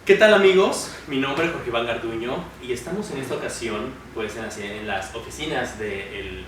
¿Qué tal, amigos? Mi nombre es Jorge Iván Garduño y estamos en esta ocasión pues, en las oficinas del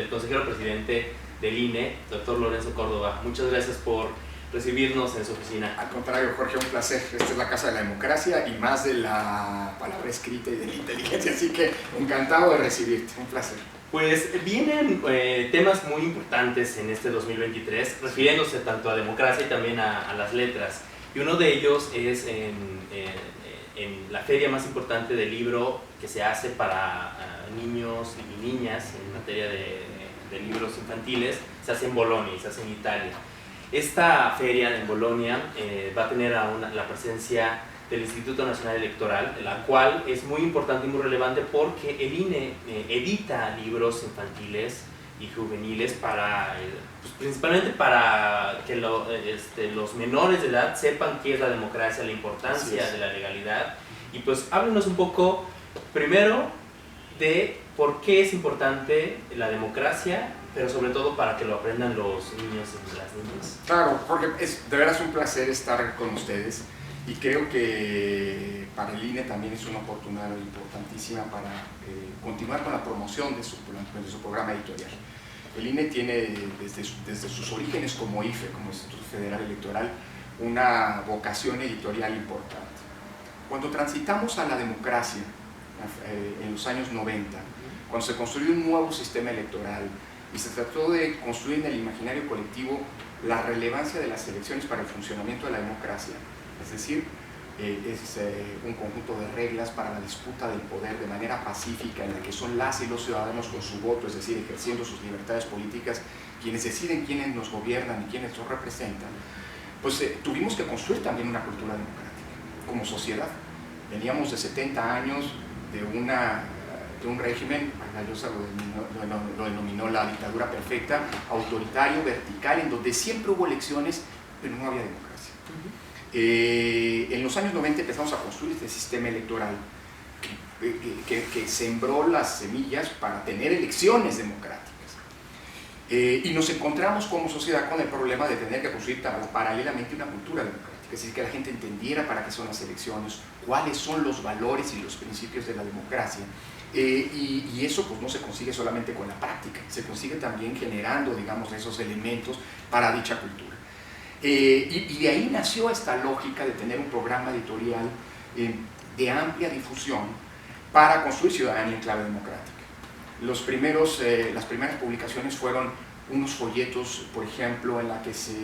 consejero presidente del INE, doctor Lorenzo Córdoba. Muchas gracias por recibirnos en su oficina. Al contrario, Jorge, un placer. Esta es la Casa de la Democracia y más de la palabra escrita y de la inteligencia, así que encantado de recibirte, un placer. Pues vienen temas muy importantes en este 2023, refiriéndose tanto a democracia y también a las letras. Y uno de ellos es en la feria más importante del libro que se hace para niños y niñas en materia de libros infantiles, se hace en Bolonia, se hace en Italia. Esta feria en Bolonia va a tener la presencia del Instituto Nacional Electoral, la cual es muy importante y muy relevante porque el INE edita libros infantiles y juveniles para, pues, principalmente para que los menores de edad sepan qué es la democracia, la importancia de la legalidad. Y pues háblenos un poco primero de por qué es importante la democracia, pero sobre todo para que lo aprendan los niños y las niñas. Claro, Jorge, es de veras un placer estar con ustedes y creo que para el INE también es una oportunidad importantísima para continuar con la promoción de su programa editorial. El INE tiene desde sus orígenes como IFE, como Instituto Federal Electoral, una vocación editorial importante. Cuando transitamos a la democracia en los años 90, cuando se construyó un nuevo sistema electoral y se trató de construir en el imaginario colectivo la relevancia de las elecciones para el funcionamiento de la democracia, es decir, es un conjunto de reglas para la disputa del poder de manera pacífica en la que son las y los ciudadanos con su voto, es decir, ejerciendo sus libertades políticas, quienes deciden quiénes nos gobiernan y quiénes nos representan, pues tuvimos que construir también una cultura democrática como sociedad. Veníamos de 70 años de un régimen, Gallosa lo denominó la dictadura perfecta, autoritario, vertical, en donde siempre hubo elecciones, pero no había democracia. En los años 90 empezamos a construir este sistema electoral que sembró las semillas para tener elecciones democráticas. Y nos encontramos como sociedad con el problema de tener que construir paralelamente una cultura democrática, es decir, que la gente entendiera para qué son las elecciones, cuáles son los valores y los principios de la democracia. Y eso pues no se consigue solamente con la práctica, se consigue también generando, digamos, esos elementos para dicha cultura. Y de ahí nació esta lógica de tener un programa editorial de amplia difusión para construir ciudadanía en clave democrática. Las primeras publicaciones fueron unos folletos, por ejemplo, en la que se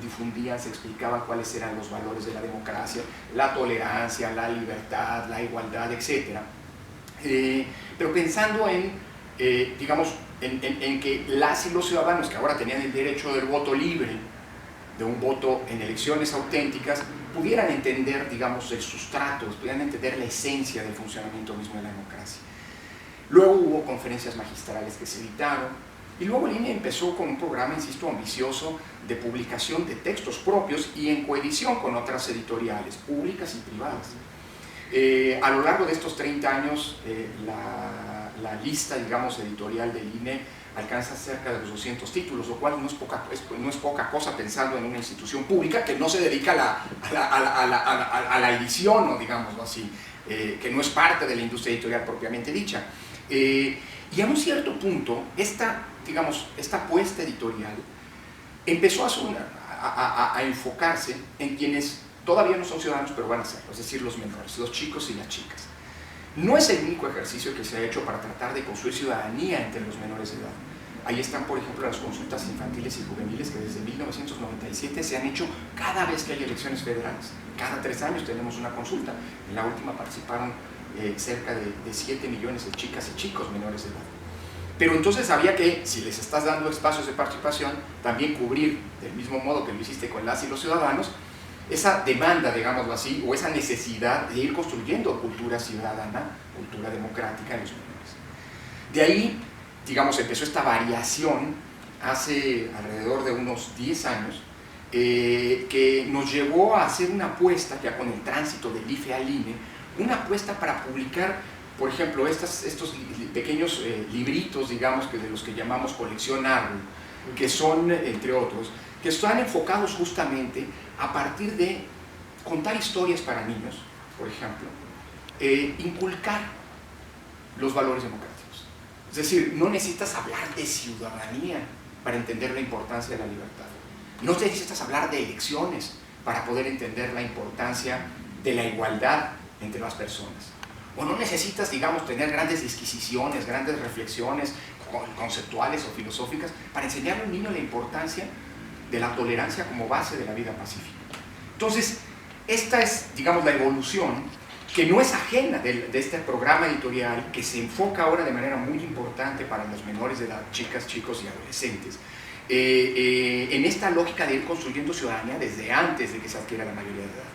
difundían, se explicaban cuáles eran los valores de la democracia, la tolerancia, la libertad, la igualdad, etc. Pero pensando en que las y los ciudadanos que ahora tenían el derecho del voto libre, de un voto en elecciones auténticas, pudieran entender, digamos, el sustrato, pudieran entender la esencia del funcionamiento mismo de la democracia. Luego hubo conferencias magistrales que se editaron, y luego el INE empezó con un programa, insisto, ambicioso de publicación de textos propios y en coedición con otras editoriales, públicas y privadas. A lo largo de estos 30 años, la lista, digamos, editorial del INE alcanza cerca de los 200 títulos, lo cual no es poca cosa pensando en una institución pública que no se dedica a la edición, o digámoslo así, que no es parte de la industria editorial propiamente dicha. Y a un cierto punto, esta apuesta editorial empezó a enfocarse en quienes todavía no son ciudadanos, pero van a serlo, es decir, los menores, los chicos y las chicas. No es el único ejercicio que se ha hecho para tratar de construir ciudadanía entre los menores de edad. Ahí están, por ejemplo, las consultas infantiles y juveniles que desde 1997 se han hecho cada vez que hay elecciones federales. Cada 3 años tenemos una consulta. En la última participaron cerca de 7 millones de chicas y chicos menores de edad. Pero entonces había que, si les estás dando espacios de participación, también cubrir, del mismo modo que lo hiciste con las y los ciudadanos, esa demanda, digámoslo así, o esa necesidad de ir construyendo cultura ciudadana, cultura democrática en los menores. De ahí, digamos, empezó esta variación hace alrededor de unos 10 años, que nos llevó a hacer una apuesta, ya con el tránsito del IFE al INE, una apuesta para publicar, por ejemplo, estos pequeños libritos, digamos, de los que llamamos colección árbol, que son, entre otros, que están enfocados justamente a partir de contar historias para niños, por ejemplo, inculcar los valores democráticos. Es decir, no necesitas hablar de ciudadanía para entender la importancia de la libertad. No necesitas hablar de elecciones para poder entender la importancia de la igualdad entre las personas. O no necesitas, digamos, tener grandes disquisiciones, grandes reflexiones conceptuales o filosóficas para enseñarle a un niño la importancia de la tolerancia como base de la vida pacífica. Entonces, esta es, digamos, la evolución que no es ajena de este programa editorial, que se enfoca ahora de manera muy importante para los menores de edad, chicas, chicos y adolescentes, en esta lógica de ir construyendo ciudadanía desde antes de que se adquiera la mayoría de edad.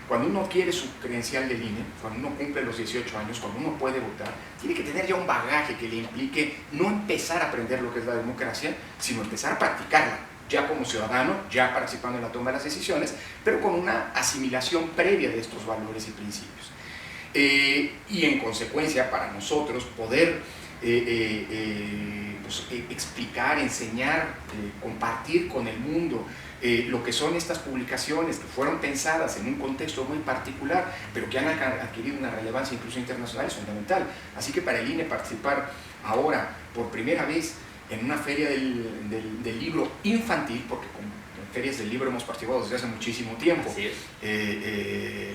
Cuando uno adquiere su credencial del INE, cuando uno cumple los 18 años, cuando uno puede votar, tiene que tener ya un bagaje que le implique no empezar a aprender lo que es la democracia, sino empezar a practicarla, ya como ciudadano, ya participando en la toma de las decisiones, pero con una asimilación previa de estos valores y principios. Y en consecuencia, para nosotros poder pues, explicar, enseñar, compartir con el mundo lo que son estas publicaciones que fueron pensadas en un contexto muy particular, pero que han adquirido una relevancia incluso internacional, es fundamental. Así que para el INE participar ahora por primera vez en una feria del libro infantil, porque con ferias del libro hemos participado desde hace muchísimo tiempo, Así es.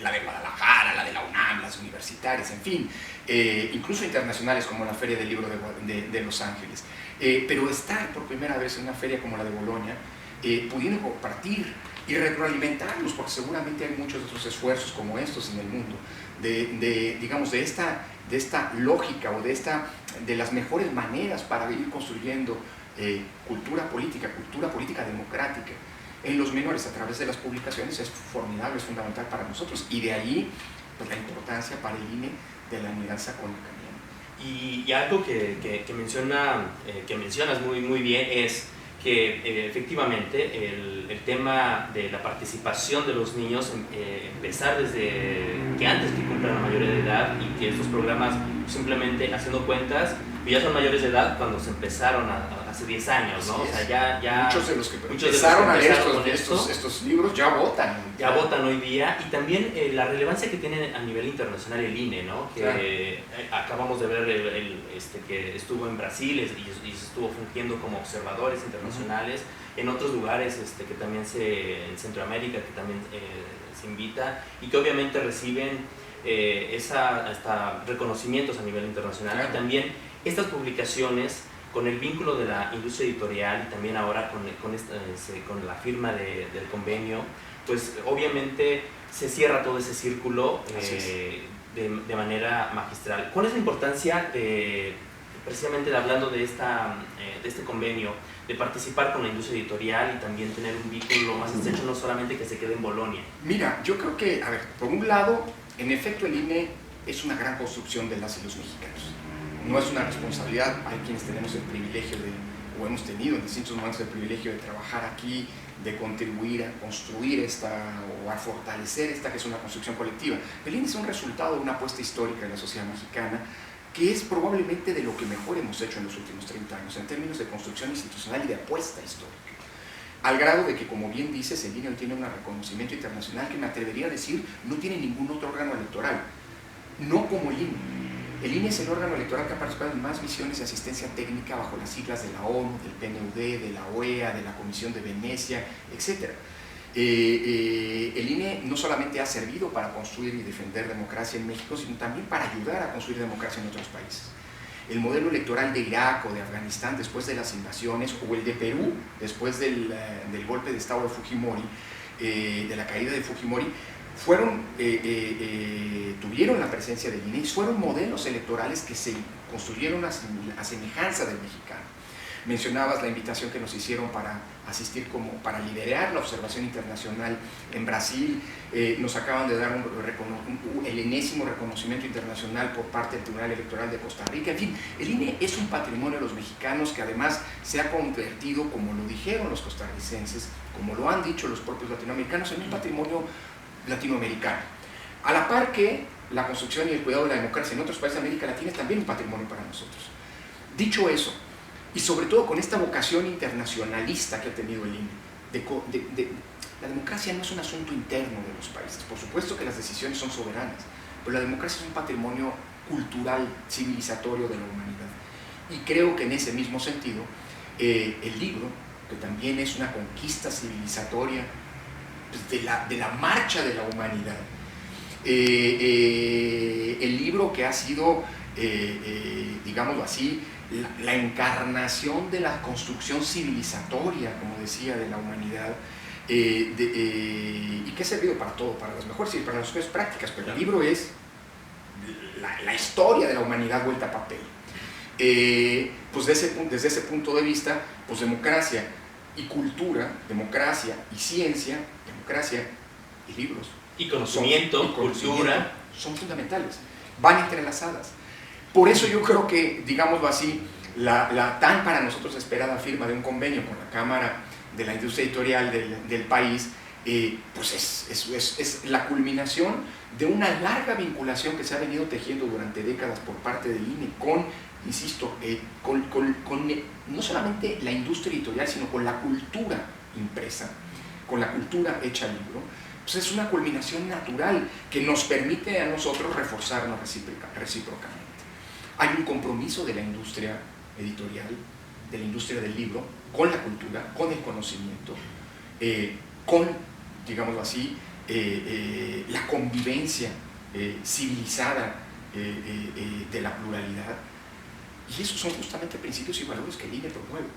La de Guadalajara, la de la UNAM, las universitarias, en fin, incluso internacionales como la Feria del Libro de Los Ángeles. Pero estar por primera vez en una feria como la de Bolonia, pudiendo compartir y retroalimentarnos, porque seguramente hay muchos otros esfuerzos como estos en el mundo, digamos, de esta lógica o de las mejores maneras para ir construyendo cultura política democrática en los menores a través de las publicaciones es formidable, es fundamental para nosotros, y de ahí pues, la importancia para el INE de la alianza con el camino. Y algo que mencionas muy bien es que efectivamente el tema de la participación de los niños, empezar desde que antes que cumplan la mayoría de edad, y que estos programas simplemente haciendo cuentas, ya son mayores de edad cuando se empezaron hace 10 años, ¿no? O sea, ya muchos de los que empezaron a leer estos libros ya votan. Ya votan hoy día, y también la relevancia que tiene a nivel internacional el INE, ¿no? Que claro. Acabamos de ver que estuvo en Brasil y se estuvo fungiendo como observadores internacionales, en otros lugares que también en Centroamérica, que también se invita, y que obviamente reciben hasta reconocimientos a nivel internacional. Claro. Y también estas publicaciones, con el vínculo de la industria editorial y también ahora con la firma del convenio, pues obviamente se cierra todo ese círculo de manera magistral. ¿Cuál es la importancia precisamente hablando de este convenio, de participar con la industria editorial y también tener un vínculo más estrecho, no solamente que se quede en Bolonia? Mira, yo creo que, a ver, por un lado, en efecto el INE es una gran construcción de las y los mexicanos. No es una responsabilidad, hay quienes tenemos el privilegio o hemos tenido en distintos momentos el privilegio de trabajar aquí, de contribuir a construir o a fortalecer esta que es una construcción colectiva. El INE es un resultado de una apuesta histórica de la sociedad mexicana, que es probablemente de lo que mejor hemos hecho en los últimos 30 años, en términos de construcción institucional y de apuesta histórica. Al grado de que, como bien dices, el INE hoy tiene un reconocimiento internacional que me atrevería a decir no tiene ningún otro órgano electoral, no como el INE. El INE es el órgano electoral que ha participado en más misiones de asistencia técnica bajo las siglas de la ONU, del PNUD, de la OEA, de la Comisión de Venecia, etc. El INE no solamente ha servido para construir y defender democracia en México, sino también para ayudar a construir democracia en otros países. El modelo electoral de Irak o de Afganistán después de las invasiones, o el de Perú después del golpe de Estado de Fujimori, de la caída de Fujimori, tuvieron la presencia del INE y fueron modelos electorales que se construyeron a semejanza del mexicano. Mencionabas la invitación que nos hicieron para asistir para liderar la observación internacional en Brasil. Nos acaban de dar el enésimo reconocimiento internacional por parte del Tribunal Electoral de Costa Rica. En fin, el INE es un patrimonio de los mexicanos que además se ha convertido, como lo dijeron los costarricenses, como lo han dicho los propios latinoamericanos, en un patrimonio latinoamericano. A la par que la construcción y el cuidado de la democracia en otros países de América Latina es también un patrimonio para nosotros. Dicho eso, y sobre todo con esta vocación internacionalista que ha tenido el INE, La democracia no es un asunto interno de los países. Por supuesto que las decisiones son soberanas, pero la democracia es un patrimonio cultural, civilizatorio de la humanidad. Y creo que en ese mismo sentido, el libro, que también es una conquista civilizatoria pues, de la marcha de la humanidad, el libro que ha sido, digámoslo así, la encarnación de la construcción civilizatoria, como decía, de la humanidad, y que ha servido para todo, para las mejores y para las peores prácticas, pero el libro es la historia de la humanidad vuelta a papel. Pues desde ese punto de vista, pues democracia y cultura, democracia y ciencia, democracia y libros, y conocimiento, cultura, son fundamentales, van entrelazadas. Por eso yo creo que, digámoslo así, la tan para nosotros esperada firma de un convenio con la Cámara de la Industria Editorial del país, pues es la culminación de una larga vinculación que se ha venido tejiendo durante décadas por parte del INE con, insisto, con no solamente la industria editorial, sino con la cultura impresa, con la cultura hecha libro. Pues es una culminación natural que nos permite a nosotros reforzarnos recíprocamente. Hay un compromiso de la industria editorial, de la industria del libro, con la cultura, con el conocimiento, con, digámoslo así, la convivencia civilizada de la pluralidad. Y esos son justamente principios y valores que el INE promueve.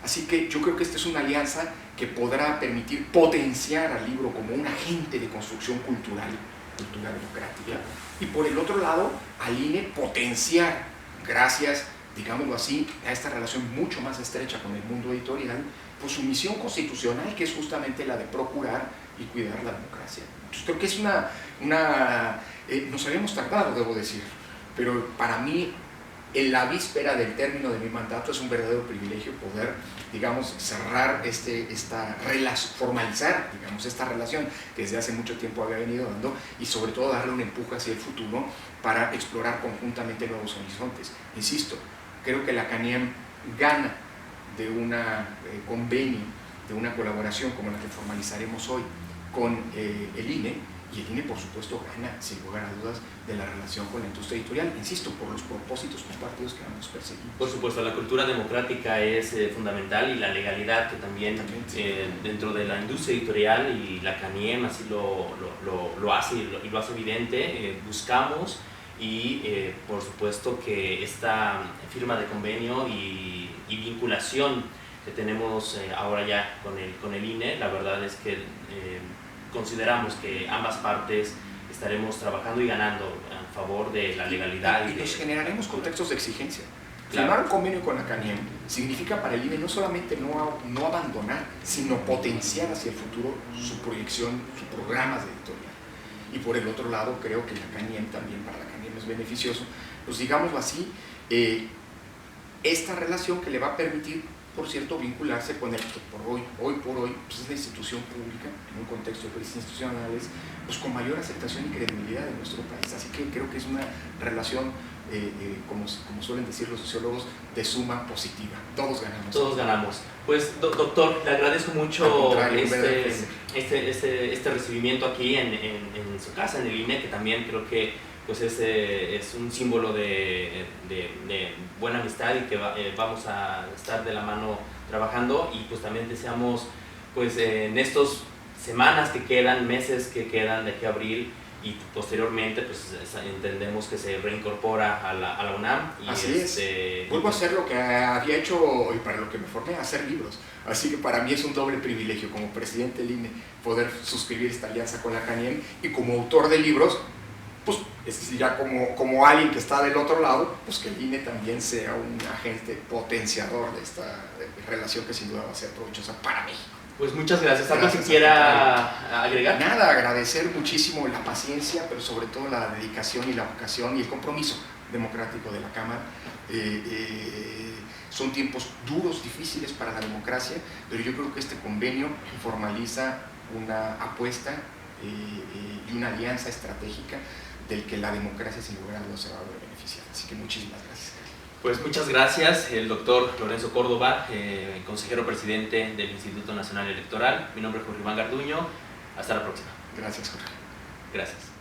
Así que yo creo que esta es una alianza que podrá permitir potenciar al libro como un agente de construcción cultural democrática, y por el otro lado al INE potenciar, gracias, digámoslo así, a esta relación mucho más estrecha con el mundo editorial, pues su misión constitucional, que es justamente la de procurar y cuidar la democracia. Entonces creo que es nos habíamos tardado, debo decir, pero para mí, en la víspera del término de mi mandato, es un verdadero privilegio poder, digamos, cerrar formalizar, digamos, esta relación que desde hace mucho tiempo había venido dando, y sobre todo darle un empuje hacia el futuro para explorar conjuntamente nuevos horizontes. Insisto, creo que la CANIEM gana de un convenio, de una colaboración como la que formalizaremos hoy con el INE, y el INE, por supuesto, gana, sin lugar a dudas, de la relación con la industria editorial, insisto, por los propósitos compartidos que ambos perseguimos. Por supuesto, la cultura democrática es fundamental, y la legalidad, que también sí. Dentro de la industria editorial, y la CANIEM así lo hace, y lo hace evidente. Buscamos, y por supuesto que esta firma de convenio y vinculación que tenemos ahora ya con el INE, la verdad es que consideramos que ambas partes estaremos trabajando y ganando a favor de la legalidad. Y nos generaremos contextos de exigencia. Claro. Firmar un convenio con la CANIEM significa para el INE no solamente no abandonar, sino potenciar hacia el futuro su proyección, sus programas de editorial. Y por el otro lado, creo que la CANIEM también, para la CANIEM es beneficioso, pues digámoslo así, esta relación que le va a permitir, por cierto, vincularse con el que hoy por hoy pues es la institución pública, en un contexto de crisis institucionales, pues con mayor aceptación y credibilidad de nuestro país. Así que creo que es una relación, como suelen decir los sociólogos, de suma positiva. Todos ganamos. Todos ganamos. Pues, doctor, le agradezco mucho este recibimiento aquí en su casa, en el INE, que también creo que pues es un símbolo de buena amistad, y que vamos a estar de la mano trabajando, y pues también deseamos pues en estas semanas que quedan, meses que quedan de aquí a abril, y posteriormente pues entendemos que se reincorpora a la UNAM. Y así es, vuelvo a hacer lo que había hecho y para lo que me formé, a hacer libros. Así que para mí es un doble privilegio como presidente del INE poder suscribir esta alianza con la CANIEM, y como autor de libros, pues ya como alguien que está del otro lado, pues que el INE también sea un agente potenciador de esta relación que sin duda va a ser provechosa para México. Pues muchas gracias. ¿Algo que quiera agregar? Nada, agradecer muchísimo la paciencia, pero sobre todo la dedicación y la vocación y el compromiso democrático de la Cámara. Son tiempos duros, difíciles para la democracia, pero yo creo que este convenio formaliza una apuesta y una alianza estratégica del que la democracia sin lugar a dudas se va a ver beneficiada. Así que muchísimas gracias. Pues muchas gracias, el doctor Lorenzo Córdoba, consejero presidente del Instituto Nacional Electoral. Mi nombre es Jorge Iván Garduño. Hasta la próxima. Gracias, Jorge. Gracias.